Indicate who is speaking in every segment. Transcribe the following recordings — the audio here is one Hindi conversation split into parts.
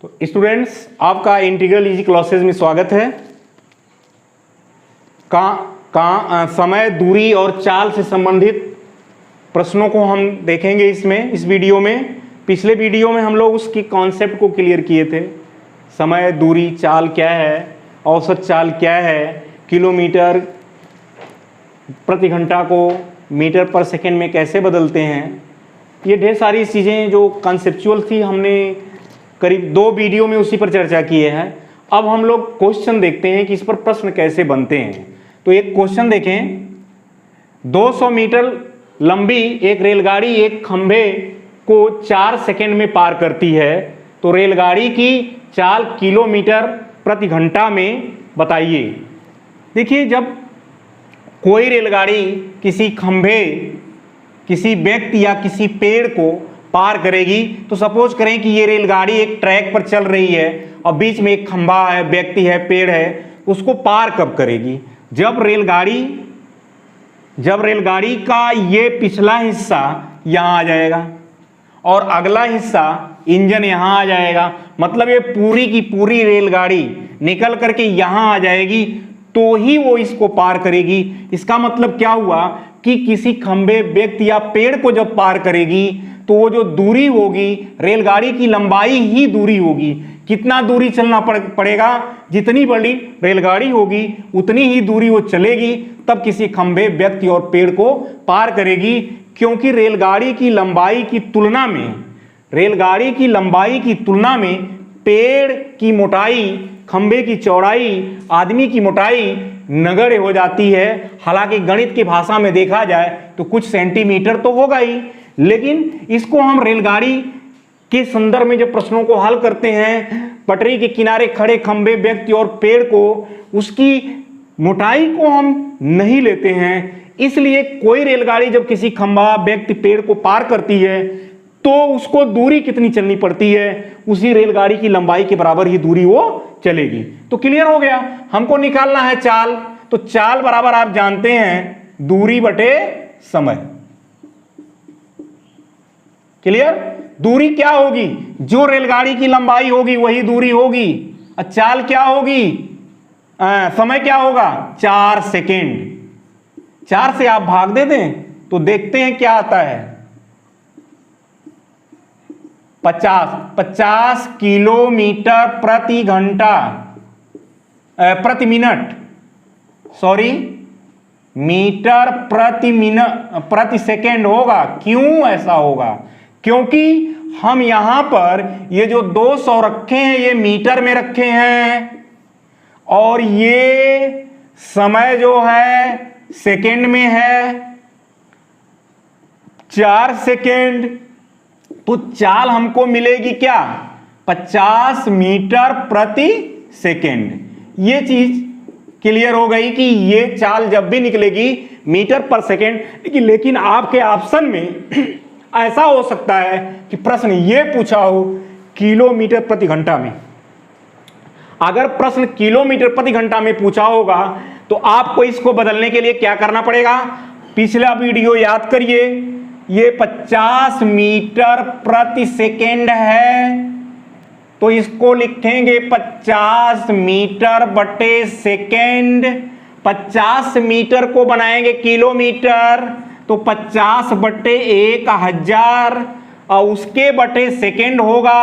Speaker 1: तो स्टूडेंट्स, आपका इंटीग्रल इजी क्लासेस में स्वागत है। समय, दूरी और चाल से संबंधित प्रश्नों को हम देखेंगे इस वीडियो में। पिछले वीडियो में हम लोग उसकी कॉन्सेप्ट को क्लियर किए थे। समय, दूरी, चाल क्या है, औसत चाल क्या है, किलोमीटर प्रति घंटा को मीटर पर सेकंड में कैसे बदलते हैं, ये ढेर सारी चीज़ें जो कॉन्सेप्चुअल थी हमने करीब 2 वीडियो में उसी पर चर्चा किए हैं। अब हम लोग क्वेश्चन देखते हैं कि इस पर प्रश्न कैसे बनते हैं। तो एक क्वेश्चन देखें, 200 मीटर लंबी एक रेलगाड़ी एक खंभे को 4 सेकंड में पार करती है, तो रेलगाड़ी की चाल किलोमीटर प्रति घंटा में बताइए। देखिए, जब कोई रेलगाड़ी किसी खंभे, किसी व्यक्ति या किसी पेड़ को पार करेगी, तो सपोज करें कि ये रेलगाड़ी एक ट्रैक पर चल रही है और बीच में एक खंभा है, व्यक्ति है, पेड़ है, उसको पार कब करेगी? जब रेलगाड़ी का ये पिछला हिस्सा यहाँ आ जाएगा और अगला हिस्सा इंजन यहाँ आ जाएगा, मतलब ये पूरी की पूरी रेलगाड़ी निकल करके यहाँ आ जाएगी, तो ही वो इसको पार करेगी। इसका मतलब क्या हुआ कि किसी खंभे, व्यक्ति या पेड़ को जब पार करेगी तो वो जो दूरी होगी, रेलगाड़ी की लंबाई ही दूरी होगी। कितना दूरी चलना पड़ेगा? जितनी बड़ी रेलगाड़ी होगी उतनी ही दूरी वो चलेगी, तब किसी खंभे, व्यक्ति और पेड़ को पार करेगी। क्योंकि रेलगाड़ी की लंबाई की तुलना में पेड़ की मोटाई, खंभे की चौड़ाई, आदमी की मोटाई नगण्य हो जाती है। हालांकि गणित की भाषा में देखा जाए तो कुछ सेंटीमीटर तो होगा ही, लेकिन इसको हम रेलगाड़ी के संदर्भ में जब प्रश्नों को हल करते हैं, पटरी के किनारे खड़े खंभे, व्यक्ति और पेड़ को, उसकी मोटाई को हम नहीं लेते हैं। इसलिए कोई रेलगाड़ी जब किसी खंभा, व्यक्ति, पेड़ को पार करती है तो उसको दूरी कितनी चलनी पड़ती है? उसी रेलगाड़ी की लंबाई के बराबर ही दूरी वो चलेगी। तो क्लियर हो गया। हमको निकालना है चाल, तो चाल बराबर आप जानते हैं दूरी बटे समय। क्लियर? दूरी क्या होगी? जो रेलगाड़ी की लंबाई होगी वही दूरी होगी। और चाल क्या होगी? समय क्या होगा? 4 सेकेंड। 4 से आप भाग दे दें तो देखते हैं क्या आता है। 50 किलोमीटर प्रति घंटा, प्रति मिनट, सॉरी, मीटर प्रति सेकेंड होगा। क्यों ऐसा होगा? क्योंकि हम यहां पर ये जो 200 रखे हैं ये मीटर में रखे हैं और ये समय जो है सेकेंड में है, 4 सेकेंड। तो चाल हमको मिलेगी क्या? 50 मीटर प्रति सेकेंड। ये चीज क्लियर हो गई कि ये चाल जब भी निकलेगी मीटर पर सेकेंड। लेकिन आपके ऑप्शन में ऐसा हो सकता है कि प्रश्न ये पूछा हो किलोमीटर प्रति घंटा में। अगर प्रश्न किलोमीटर प्रति घंटा में पूछा होगा तो आपको इसको बदलने के लिए क्या करना पड़ेगा? पिछला वीडियो याद करिए। ये 50 मीटर प्रति सेकेंड है, तो इसको लिखेंगे 50 मीटर बटे सेकेंड। 50 मीटर को बनाएंगे किलोमीटर, तो 50 बटे 1000 और उसके बटे सेकेंड होगा,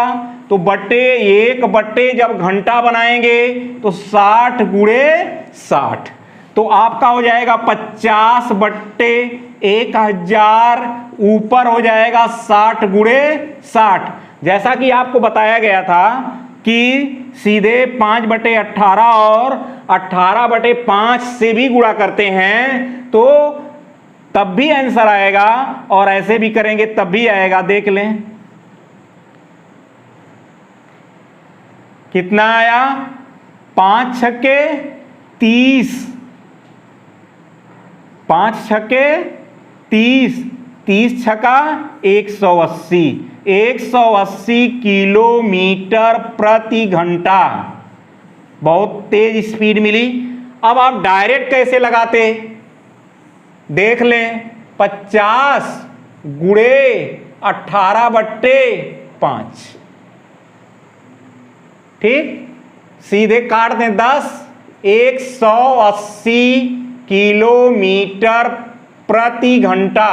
Speaker 1: तो बटे 1 बटे जब घंटा बनाएंगे तो 60 गुणे 60। तो आपका हो जाएगा 50 बट्टे 1000, ऊपर हो जाएगा 60 गुणे 60। जैसा कि आपको बताया गया था कि सीधे 5 बटे 18 और 18 बटे 5 से भी गुणा करते हैं तो तब भी आंसर आएगा, और ऐसे भी करेंगे तब भी आएगा। देख लें कितना आया? 5 छक्के 30, 5 छक्के 30, 30 छक्का 180, 180 किलोमीटर प्रति घंटा। बहुत तेज स्पीड मिली। अब आप डायरेक्ट कैसे लगाते? देख लें, 50 गुणे 18 बट्टे 5, ठीक, सीधे काट दें 10, 180 किलोमीटर प्रति घंटा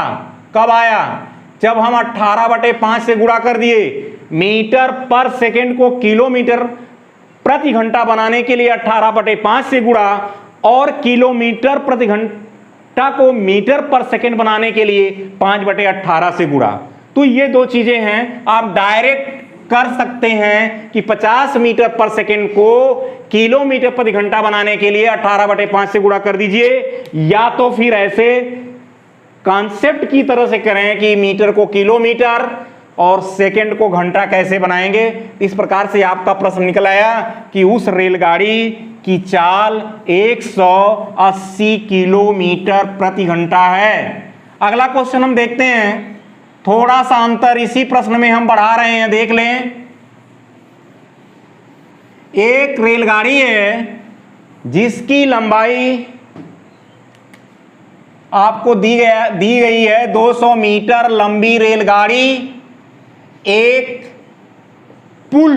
Speaker 1: कब आया? जब हम 18/5 से गुणा कर दिए। मीटर पर सेकंड को किलोमीटर प्रति घंटा बनाने के लिए 18/5 से गुणा और किलोमीटर प्रति घंटा को मीटर पर सेकंड बनाने के लिए 5/18 से गुणा। तो ये दो चीजें हैं, आप डायरेक्ट कर सकते हैं कि 50 मीटर पर सेकंड को किलोमीटर प्रति घंटा बनाने के लिए 18/5 से गुणा कर दीजिए, या तो फिर ऐसे कॉन्सेप्ट की तरह से करें कि मीटर को किलोमीटर और सेकंड को घंटा कैसे बनाएंगे। इस प्रकार से आपका प्रश्न निकल आया कि उस रेलगाड़ी की चाल 180 किलोमीटर प्रति घंटा है। अगला क्वेश्चन हम देखते हैं, थोड़ा सा अंतर इसी प्रश्न में हम बढ़ा रहे हैं, देख लें। एक रेलगाड़ी है जिसकी लंबाई आपको दी गई है 200 मीटर लंबी रेलगाड़ी एक पुल,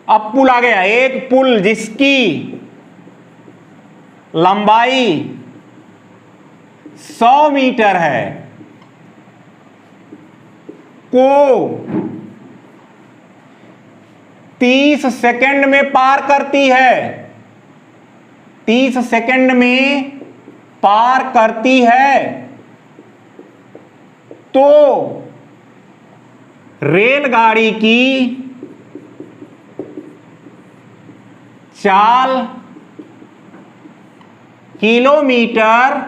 Speaker 1: अब पुल आ गया, एक पुल जिसकी लंबाई 100 मीटर है को 30 सेकंड में पार करती है, 30 सेकंड में पार करती है, तो रेलगाड़ी की चाल किलोमीटर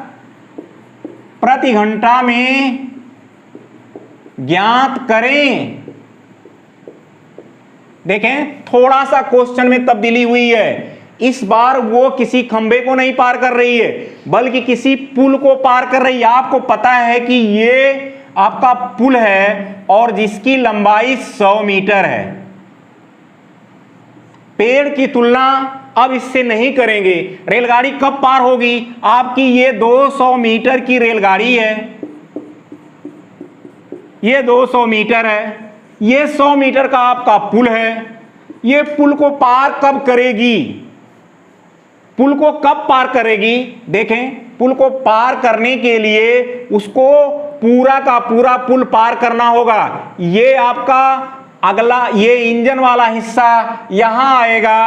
Speaker 1: प्रति घंटा में ज्ञात करें। देखें, थोड़ा सा क्वेश्चन में तब्दीली हुई है। इस बार वो किसी खंबे को नहीं पार कर रही है बल्कि किसी पुल को पार कर रही है। आपको पता है कि ये आपका पुल है और जिसकी लंबाई 100 मीटर है। पेड़ की तुलना अब इससे नहीं करेंगे। रेलगाड़ी कब पार होगी? आपकी ये 200 मीटर की रेलगाड़ी है, ये 200 मीटर है, ये 100 मीटर का आपका पुल है। ये पुल को पार कब करेगी? पुल को कब पार करेगी? देखें, पुल को पार करने के लिए उसको पूरा का पूरा पुल पार करना होगा। ये आपका अगला, ये इंजन वाला हिस्सा यहां आएगा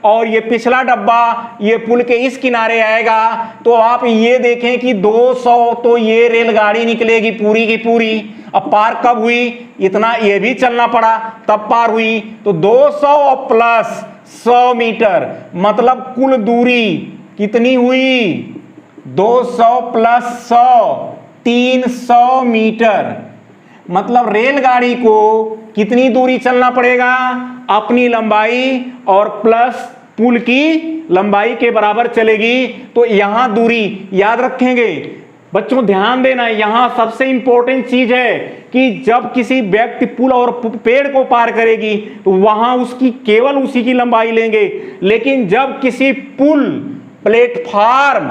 Speaker 1: और ये पिछला डब्बा ये पुल के इस किनारे आएगा। तो आप ये देखें कि 200 तो ये रेलगाड़ी निकलेगी पूरी की पूरी। अब पार कब हुई? इतना ये भी चलना पड़ा तब पार हुई। तो 200 प्लस 100 मीटर मतलब कुल दूरी कितनी हुई? 200 प्लस 100 300 मीटर। मतलब रेलगाड़ी को कितनी दूरी चलना पड़ेगा? अपनी लंबाई और प्लस पुल की लंबाई के बराबर चलेगी। तो यहां दूरी याद रखेंगे बच्चों, ध्यान देना। यहां सबसे इंपॉर्टेंट चीज है कि जब किसी व्यक्ति पुल और पेड़ को पार करेगी तो वहां उसकी केवल उसी की लंबाई लेंगे, लेकिन जब किसी पुल, प्लेटफार्म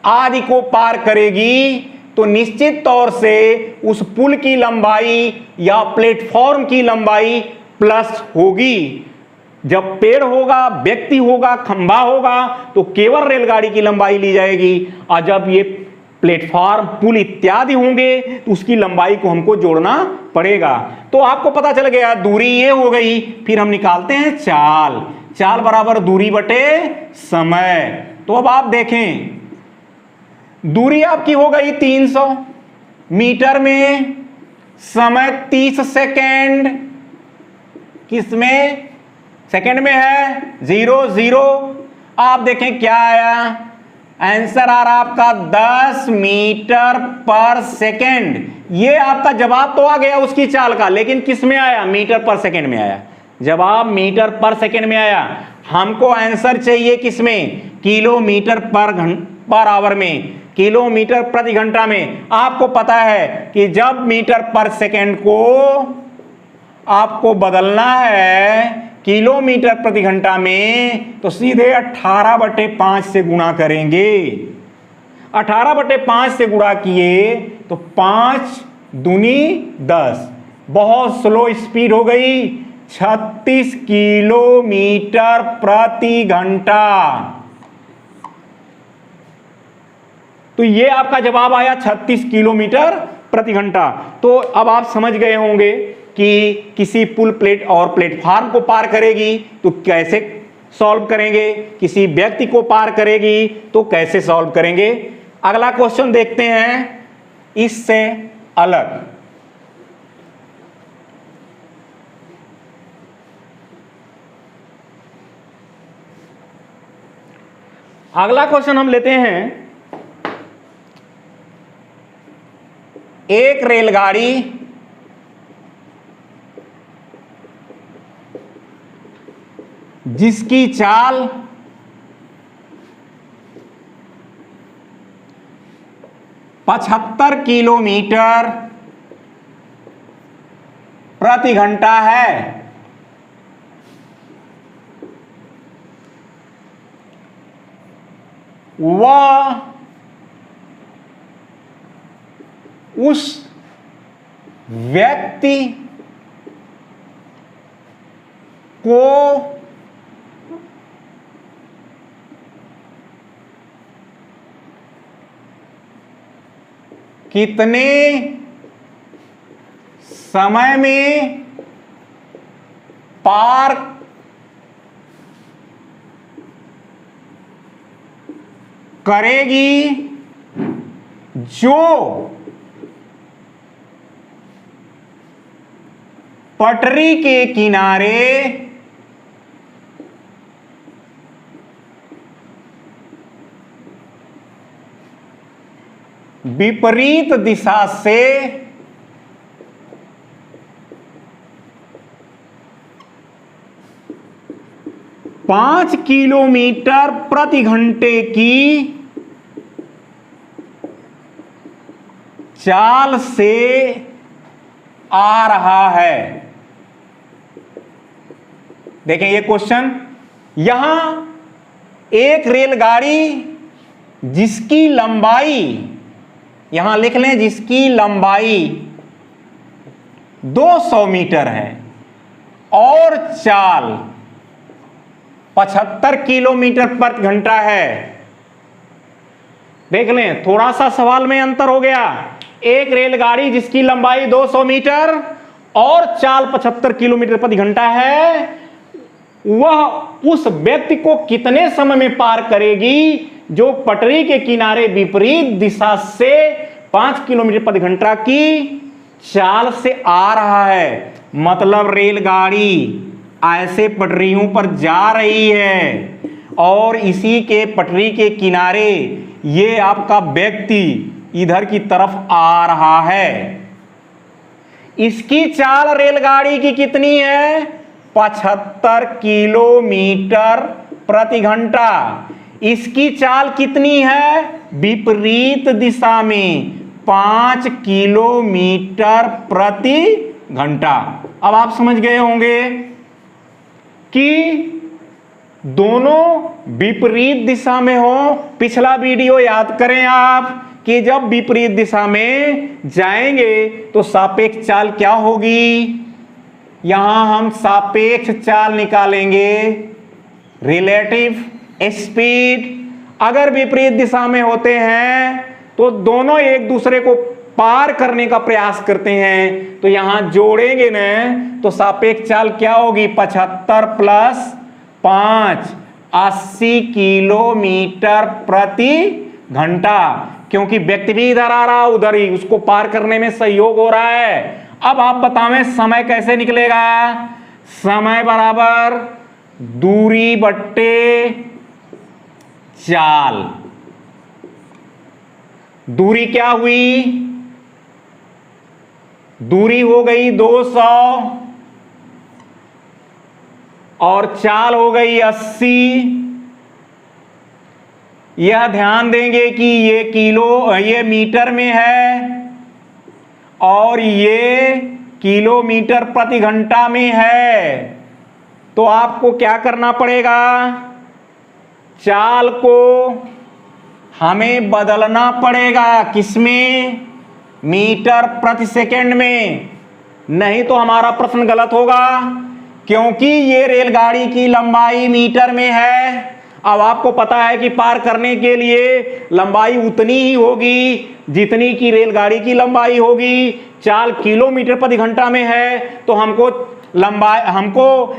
Speaker 1: आदि को पार करेगी तो निश्चित तौर से उस पुल की लंबाई या प्लेटफॉर्म की लंबाई प्लस होगी। जब पेड़ होगा, व्यक्ति होगा, खंभा होगा तो केवल रेलगाड़ी की लंबाई ली जाएगी, और जब ये प्लेटफॉर्म, पुल इत्यादि होंगे तो उसकी लंबाई को हमको जोड़ना पड़ेगा। तो आपको पता चल गया दूरी ये हो गई। फिर हम निकालते हैं चाल। चाल बराबर दूरी बटे समय। तो अब आप देखें, दूरी आपकी हो गई 300 मीटर में, समय 30 सेकेंड, किसमें? सेकेंड में है 0 आप देखें क्या आया? आंसर आ रहा आपका 10 मीटर पर सेकेंड। ये आपका जवाब तो आ गया उसकी चाल का, लेकिन किस में आया? मीटर पर सेकेंड में आया। जवाब मीटर पर सेकेंड में आया। हमको आंसर चाहिए किसमें? किलोमीटर पर आवर में, किलोमीटर प्रति घंटा में। आपको पता है कि जब मीटर पर सेकेंड को आपको बदलना है किलोमीटर प्रति घंटा में तो सीधे 18/5 से गुणा करेंगे। 18/5 से गुणा किए तो 5 दूनी 10, बहुत स्लो स्पीड हो गई 36 किलोमीटर प्रति घंटा। तो ये आपका जवाब आया 36 किलोमीटर प्रति घंटा। तो अब आप समझ गए होंगे कि किसी पुल प्लेट और प्लेटफार्म को पार करेगी तो कैसे सॉल्व करेंगे, किसी व्यक्ति को पार करेगी तो कैसे सॉल्व करेंगे। अगला क्वेश्चन देखते हैं इससे अलग। अगला क्वेश्चन हम लेते हैं, एक रेलगाड़ी जिसकी चाल 75 किलोमीटर प्रति घंटा है, वह उस व्यक्ति को कितने समय में पार करेगी, जो पटरी के किनारे विपरीत दिशा से 5 किलोमीटर प्रति घंटे की चाल से आ रहा है। देखें ये क्वेश्चन, यहां एक रेलगाड़ी जिसकी लंबाई, यहां लिख लें जिसकी लंबाई 200 मीटर है और चाल 75 किलोमीटर प्रति घंटा है। देख लें थोड़ा सा सवाल में अंतर हो गया। एक रेलगाड़ी जिसकी लंबाई 200 मीटर और चाल 75 किलोमीटर प्रति घंटा है, वह उस व्यक्ति को कितने समय में पार करेगी जो पटरी के किनारे विपरीत दिशा से 5 किलोमीटर प्रति घंटा की चाल से आ रहा है। मतलब रेलगाड़ी ऐसे पटरियों पर जा रही है और इसी के पटरी के किनारे ये आपका व्यक्ति इधर की तरफ आ रहा है। इसकी चाल रेलगाड़ी की कितनी है? 75 किलोमीटर प्रति घंटा। इसकी चाल कितनी है? विपरीत दिशा में 5 किलोमीटर प्रति घंटा। अब आप समझ गए होंगे कि दोनों विपरीत दिशा में हो। पिछला वीडियो याद करें आप कि जब विपरीत दिशा में जाएंगे तो सापेक्ष चाल क्या होगी? यहां हम सापेक्ष चाल निकालेंगे, रिलेटिव स्पीड। अगर विपरीत दिशा में होते हैं तो दोनों एक दूसरे को पार करने का प्रयास करते हैं, तो यहां जोड़ेंगे ना तो सापेक्ष चाल क्या होगी? 75 प्लस 5 80 किलोमीटर प्रति घंटा। क्योंकि व्यक्ति भी इधर आ रहा, उधर ही उसको पार करने में सहयोग हो रहा है। अब आप बतावें समय कैसे निकलेगा? समय बराबर दूरी बट्टे चाल। दूरी क्या हुई? दूरी हो गई 200 और चाल हो गई 80। यह ध्यान देंगे कि ये मीटर में है और ये किलोमीटर प्रति घंटा में है। तो आपको क्या करना पड़ेगा? चाल को हमें बदलना पड़ेगा। किसमें? मीटर प्रति सेकंड में, नहीं तो हमारा प्रश्न गलत होगा, क्योंकि ये रेलगाड़ी की लंबाई मीटर में है। अब आपको पता है कि पार करने के लिए लंबाई उतनी ही होगी जितनी की रेलगाड़ी की लंबाई होगी। चाल किलोमीटर प्रति घंटा में है तो हमको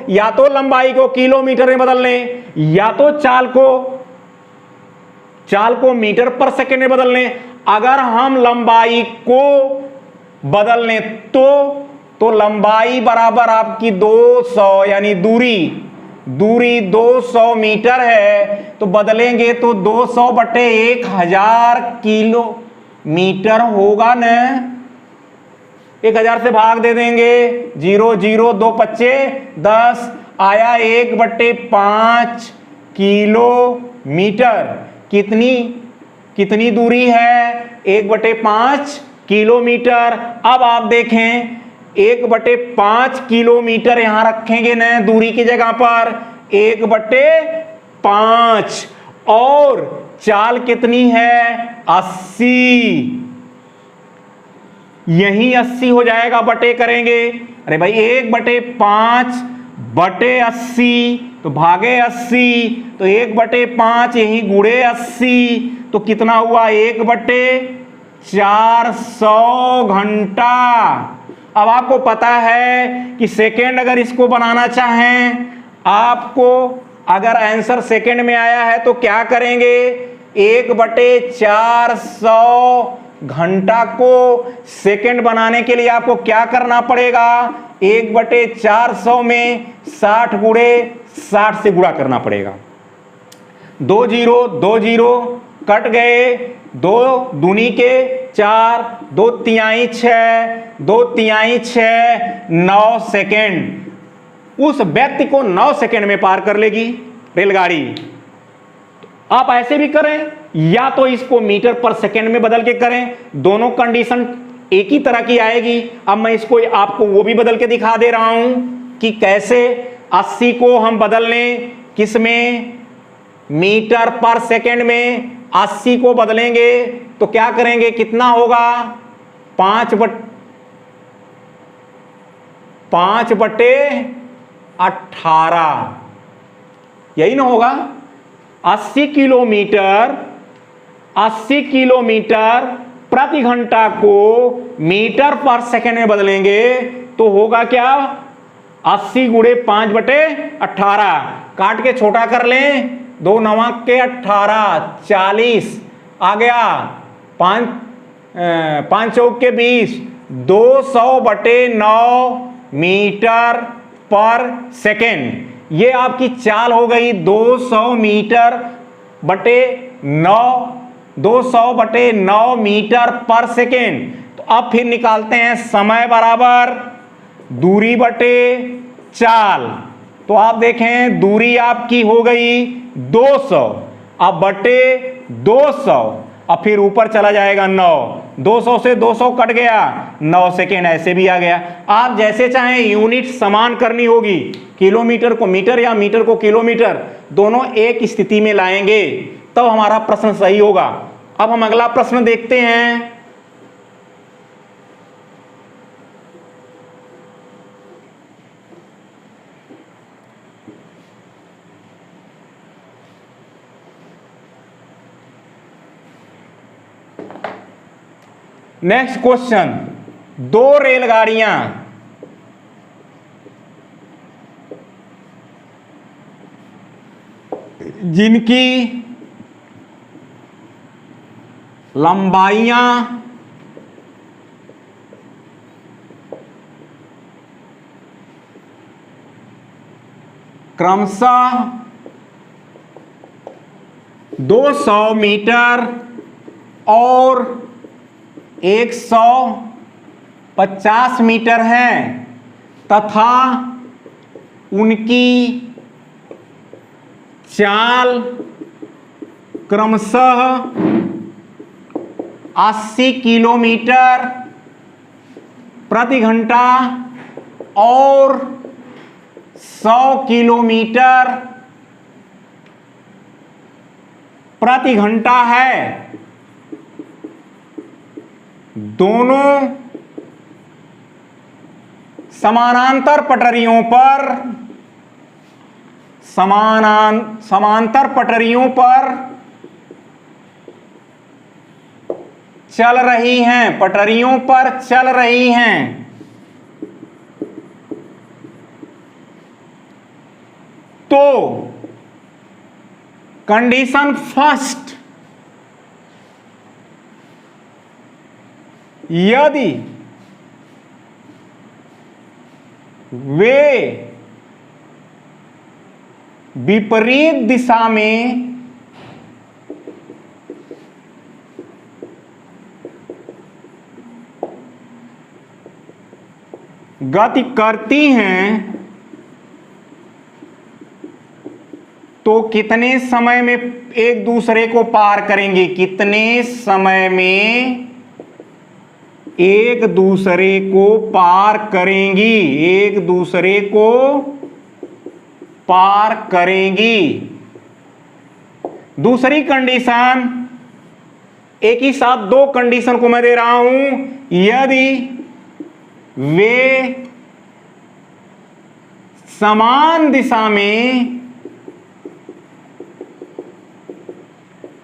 Speaker 1: या तो लंबाई को किलोमीटर में बदल लें या तो चाल को मीटर पर सेकंड में बदल लें। अगर हम लंबाई को बदल लें तो लंबाई बराबर आपकी 200, यानी दूरी 200 मीटर है, तो बदलेंगे तो 200/1000 किलोमीटर होगा न। 1000 से भाग दे देंगे, 0 0 2 पच्चे 10 आया 1/5 किलोमीटर। कितनी दूरी है? 1/5 किलोमीटर। अब आप देखें 1/5 किलोमीटर यहां रखेंगे न दूरी की जगह पर, 1/5, और चाल कितनी है? 80। यही 80 हो जाएगा, बटे करेंगे। अरे भाई 1/5/80 तो भागे 80, तो 1/5 यही गुणे 80, तो कितना हुआ? 1/400 घंटा। अब आपको पता है कि सेकेंड अगर इसको बनाना चाहें, आपको अगर आंसर सेकेंड में आया है तो क्या करेंगे? 1/400 घंटा को सेकेंड बनाने के लिए आपको क्या करना पड़ेगा? 1/400 में 60 गुणे 60 से गुणा करना पड़ेगा। 2 0 कट गए, 2 दूनी के 4, 2 तिहाई 6, 2 तिहाई 6, 9 सेकेंड। उस व्यक्ति को 9 सेकेंड में पार कर लेगी रेलगाड़ी। आप ऐसे भी करें या तो इसको मीटर पर सेकेंड में बदल के करें, दोनों कंडीशन एक ही तरह की आएगी। अब मैं इसको आपको वो भी बदल के दिखा दे रहा हूं कि कैसे 80 को हम बदल लें, किसमें? मीटर पर सेकेंड में 80 को बदलेंगे तो क्या करेंगे? कितना होगा? 5/18, यही ना होगा? 80 किलोमीटर प्रति घंटा को मीटर पर सेकेंड में बदलेंगे तो होगा क्या? 80 गुणे 5/18। काट के छोटा कर लें, 2 9 के 18, 40 आ गया, 5 चौक के 20, 200/9 मीटर पर सेकेंड। ये आपकी चाल हो गई 200 मीटर बटे 9, 200/9 मीटर पर सेकेंड। तो अब फिर निकालते हैं समय बराबर दूरी बटे चाल। तो आप देखें दूरी आपकी हो गई 200, अब बटे 200, अब फिर ऊपर चला जाएगा 9, 200 से 200 कट गया, 9 सेकेंड ऐसे भी आ गया। आप जैसे चाहें यूनिट समान करनी होगी, किलोमीटर को मीटर या मीटर को किलोमीटर, दोनों एक स्थिति में लाएंगे तब हमारा प्रश्न सही होगा। अब हम अगला प्रश्न देखते हैं। नेक्स्ट क्वेश्चन, 2 रेलगाड़ियां जिनकी लंबाइयां क्रमशः 200 मीटर और 150 मीटर हैं तथा उनकी चाल क्रमशः 80 किलोमीटर प्रति घंटा और 100 किलोमीटर प्रति घंटा है। दोनों समानांतर पटरियों पर समांतर पटरियों पर चल रही हैं, पटरियों पर चल रही हैं, तो कंडीशन फर्स्ट, यदि वे विपरीत दिशा में गति करती हैं तो कितने समय में एक दूसरे को पार करेंगी, कितने समय में एक दूसरे को पार करेंगी, एक दूसरे को पार करेंगी। दूसरी कंडीशन, एक ही साथ दो कंडीशन को मैं दे रहा हूं, यदि वे समान दिशा में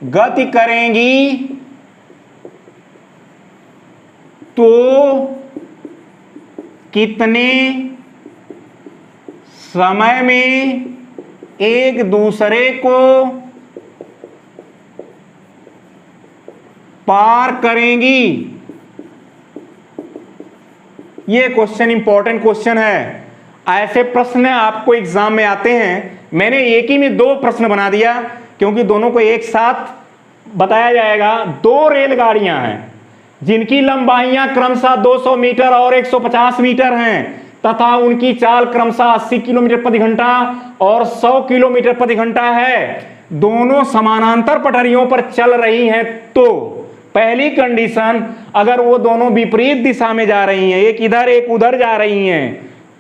Speaker 1: गति करेंगी तो कितने समय में एक दूसरे को पार करेंगी। यह क्वेश्चन इंपॉर्टेंट क्वेश्चन है। ऐसे प्रश्न आपको एग्जाम में आते हैं। मैंने एक ही में दो प्रश्न बना दिया क्योंकि दोनों को एक साथ बताया जाएगा। दो रेलगाड़ियां हैं जिनकी लंबाइयां क्रमशः 200 मीटर और 150 मीटर हैं तथा उनकी चाल क्रमशः 80 किलोमीटर प्रति घंटा और 100 किलोमीटर प्रति घंटा है। दोनों समानांतर पटरियों पर चल रही हैं तो पहली कंडीशन, अगर वो दोनों विपरीत दिशा में जा रही हैं, एक इधर एक उधर जा रही हैं,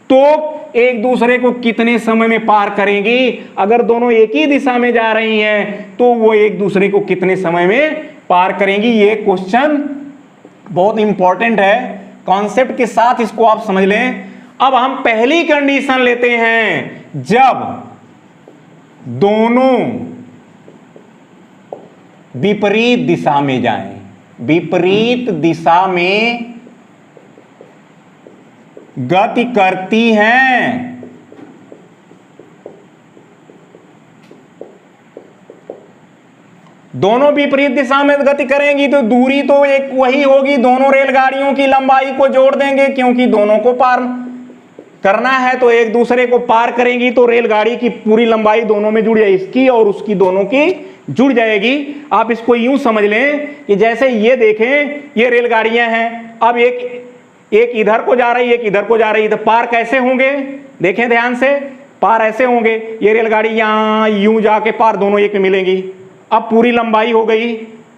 Speaker 1: तो एक दूसरे को कितने समय में पार करेंगी। अगर दोनों एक ही दिशा में जा रही हैं तो वो एक दूसरे को कितने समय में पार करेंगी। ये क्वेश्चन बहुत इंपॉर्टेंट है, कॉन्सेप्ट के साथ इसको आप समझ लें। अब हम पहली कंडीशन लेते हैं, जब दोनों विपरीत दिशा में जाएं, विपरीत दिशा में गति करती हैं। दोनों विपरीत दिशा में गति करेंगी तो दूरी तो एक वही होगी, दोनों रेलगाड़ियों की लंबाई को जोड़ देंगे क्योंकि दोनों को पार करना है तो एक दूसरे को पार करेंगी तो रेलगाड़ी की पूरी लंबाई दोनों में जुड़ जाएगी, इसकी और उसकी दोनों की जुड़ जाएगी। आप इसको यूं समझ लें कि जैसे ये देखें, ये रेलगाड़ियां हैं, अब एक इधर को जा रही है, एक इधर को जा रही है, तो पार कैसे होंगे देखें ध्यान से, पार ऐसे होंगे। ये रेलगाड़ी यहां यूं जाके पार दोनों एक में मिलेंगी। अब पूरी लंबाई हो गई,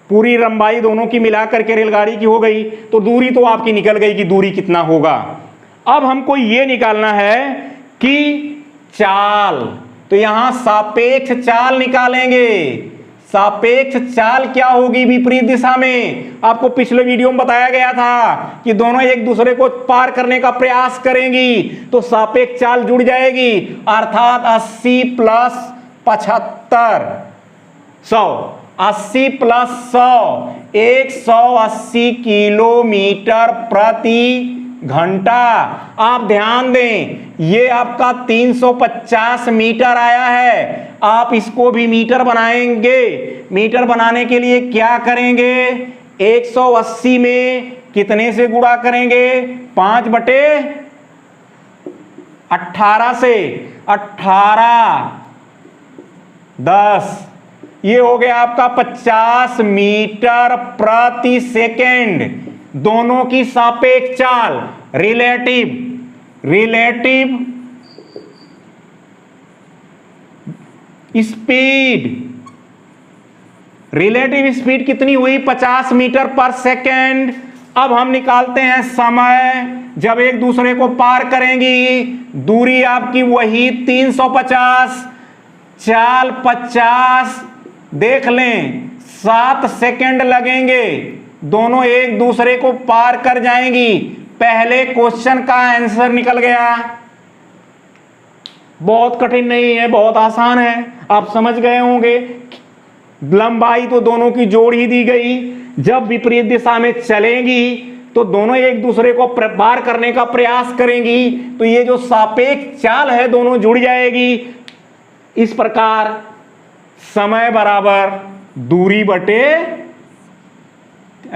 Speaker 1: पूरी लंबाई दोनों की मिलाकर के रेलगाड़ी की हो गई तो दूरी तो आपकी निकल गई कि दूरी कितना होगा। अब हमको ये निकालना है कि चाल, तो यहां सापेक्ष चाल निकालेंगे। सापेक्ष चाल क्या होगी विपरीत दिशा में? आपको पिछले वीडियो में बताया गया था कि दोनों एक दूसरे को पार करने का प्रयास करेंगी तो सापेक्ष चाल जुड़ जाएगी, अर्थात 80 प्लस 75 100, 80 प्लस 100 180 किलोमीटर प्रति घंटा। आप ध्यान दें, ये आपका 350 मीटर आया है। आप इसको भी मीटर बनाएंगे। मीटर बनाने के लिए क्या करेंगे? 180 में कितने से गुणा करेंगे? 5/18 से, 18 10, ये हो गया आपका 50 मीटर प्रति सेकेंड। दोनों की सापेक्ष चाल, रिलेटिव स्पीड, रिलेटिव स्पीड कितनी हुई? 50 मीटर पर सेकेंड। अब हम निकालते हैं समय, जब एक दूसरे को पार करेंगी। दूरी आपकी वही 350, चाल 50, देख लें 7 सेकेंड लगेंगे। दोनों एक दूसरे को पार कर जाएंगी। पहले क्वेश्चन का आंसर निकल गया। बहुत कठिन नहीं है, बहुत आसान है, आप समझ गए होंगे। लंबाई तो दोनों की जोड़ ही दी गई। जब विपरीत दिशा में चलेंगी तो दोनों एक दूसरे को पार करने का प्रयास करेंगी, तो ये जो सापेक्ष चाल है दोनों जुड़ जाएगी। इस प्रकार समय बराबर दूरी बटे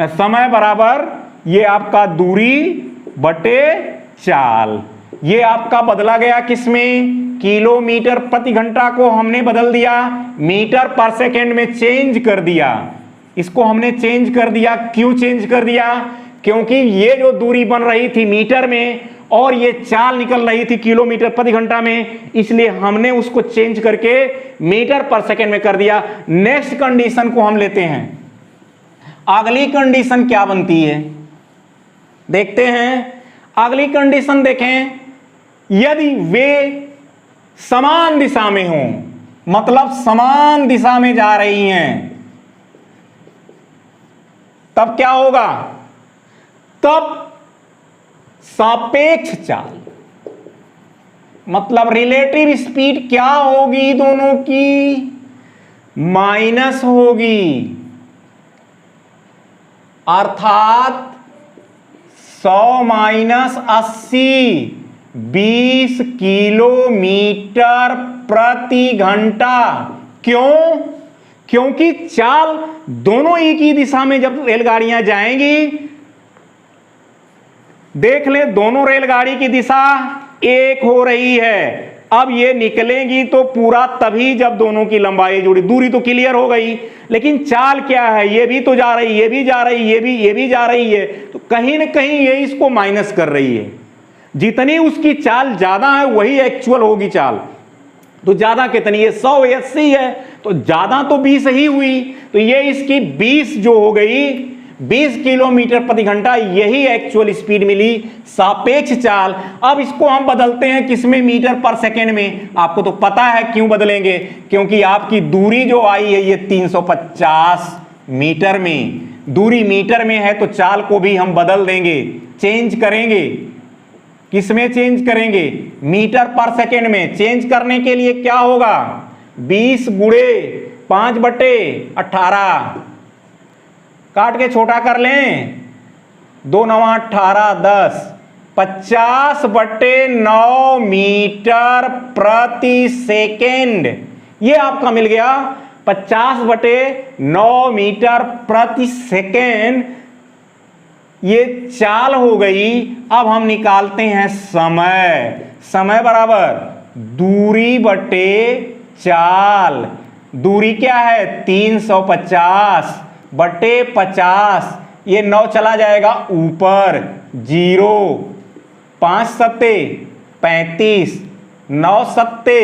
Speaker 1: समय बराबर ये आपका दूरी बटे चाल। ये आपका बदला गया किसमें? किलोमीटर प्रति घंटा को हमने बदल दिया, मीटर पर सेकेंड में चेंज कर दिया। इसको हमने चेंज कर दिया। क्यों चेंज कर दिया? क्योंकि ये जो दूरी बन रही थी मीटर में और ये चाल निकल रही थी किलोमीटर प्रति घंटा में, इसलिए हमने उसको चेंज करके मीटर पर सेकेंड में कर दिया। नेक्स्ट कंडीशन को हम लेते हैं। अगली कंडीशन क्या बनती है देखते हैं। अगली कंडीशन देखें, यदि वे समान दिशा में हों, मतलब समान दिशा में जा रही हैं, तब क्या होगा? तब सापेक्ष चाल मतलब रिलेटिव स्पीड क्या होगी? दोनों की माइनस होगी। अर्थात 100 माइनस 80 20 किलोमीटर प्रति घंटा। क्यों? क्योंकि चाल दोनों एक ही दिशा में जब रेलगाड़ियां जाएंगी, देख लें दोनों रेलगाड़ी की दिशा एक हो रही है। अब ये निकलेंगी तो पूरा तभी जब दोनों की लंबाई जुड़ी। दूरी तो क्लियर हो गई, लेकिन चाल क्या है? ये भी तो जा रही, ये भी जा रही, ये भी जा रही है, तो कहीं ना कहीं ये इसको माइनस कर रही है। जितनी उसकी चाल ज्यादा है वही एक्चुअल होगी चाल। तो ज्यादा कितनी है? 100 80 है, तो ज्यादा तो 20 ही हुई, तो ये इसकी 20 जो हो गई 20 किलोमीटर प्रति घंटा, यही एक्चुअल स्पीड मिली, सापेक्ष चाल। अब इसको हम बदलते हैं किसमें? मीटर पर सेकेंड में। आपको तो पता है क्यों बदलेंगे, क्योंकि आपकी दूरी जो आई है ये 350 मीटर में, दूरी मीटर में है, तो चाल को भी हम बदल देंगे, चेंज करेंगे। किसमें चेंज करेंगे? मीटर पर सेकेंड में। चेंज करने के लिए क्या होगा? 20 गुणे 5/18, काट के छोटा कर लें, 2 9 18 10, 50/9 मीटर प्रति सेकेंड। ये आपका मिल गया 50/9 मीटर प्रति सेकेंड। ये चाल हो गई। अब हम निकालते हैं समय। समय बराबर दूरी बटे चाल। दूरी क्या है? 350 बटे 50, ये 9 चला जाएगा ऊपर, 0 5 सत्ते 35, 9 सत्ते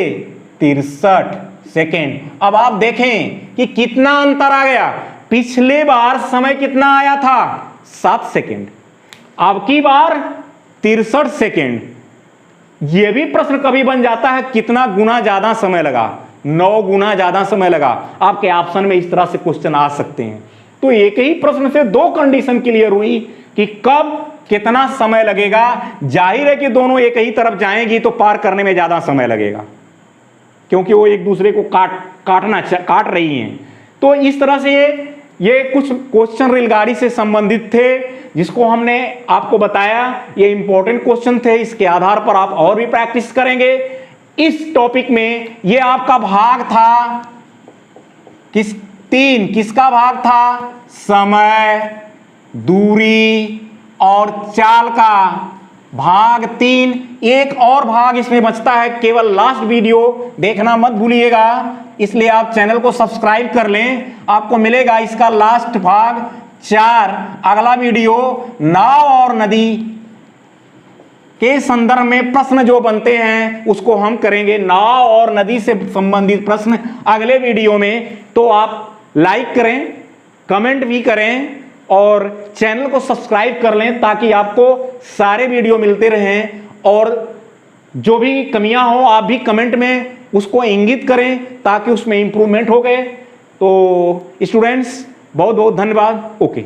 Speaker 1: 63 सेकेंड। अब आप देखें कि कितना अंतर आ गया। पिछले बार समय कितना आया था? 7 सेकेंड, अब की बार 63 सेकेंड। यह भी प्रश्न कभी बन जाता है कितना गुना ज्यादा समय लगा? 9 गुना ज्यादा समय लगा। आपके ऑप्शन में इस तरह से क्वेश्चन आ सकते हैं। तो एक ही प्रश्न से 2 कंडीशन क्लियर हुई कि कब कितना समय लगेगा। जाहिर है कि दोनों एक ही तरफ जाएंगी तो पार करने में ज्यादा समय लगेगा, क्योंकि वो एक दूसरे को काट रही हैं। तो इस तरह से ये कुछ क्वेश्चन रेलगाड़ी से संबंधित थे जिसको हमने आपको बताया। ये इंपॉर्टेंट क्वेश्चन थे, इसके आधार पर आप और भी प्रैक्टिस करेंगे। इस टॉपिक में ये आपका भाग था 3। किसका भाग था? समय, दूरी और चाल का भाग 3। एक और भाग इसमें बचता है, केवल लास्ट वीडियो देखना मत भूलिएगा, इसलिए आप चैनल को सब्सक्राइब कर लें। आपको मिलेगा इसका लास्ट भाग 4। अगला वीडियो नाव और नदी के संदर्भ में प्रश्न जो बनते हैं उसको हम करेंगे। नाव और नदी से संबंधित प्रश्न अगले वीडियो में। तो आप लाइक करें, कमेंट भी करें और चैनल को सब्सक्राइब कर लें ताकि आपको सारे वीडियो मिलते रहें। और जो भी कमियां हो आप भी कमेंट में उसको इंगित करें ताकि उसमें इंप्रूवमेंट हो गए। तो स्टूडेंट्स बहुत बहुत धन्यवाद। ओके।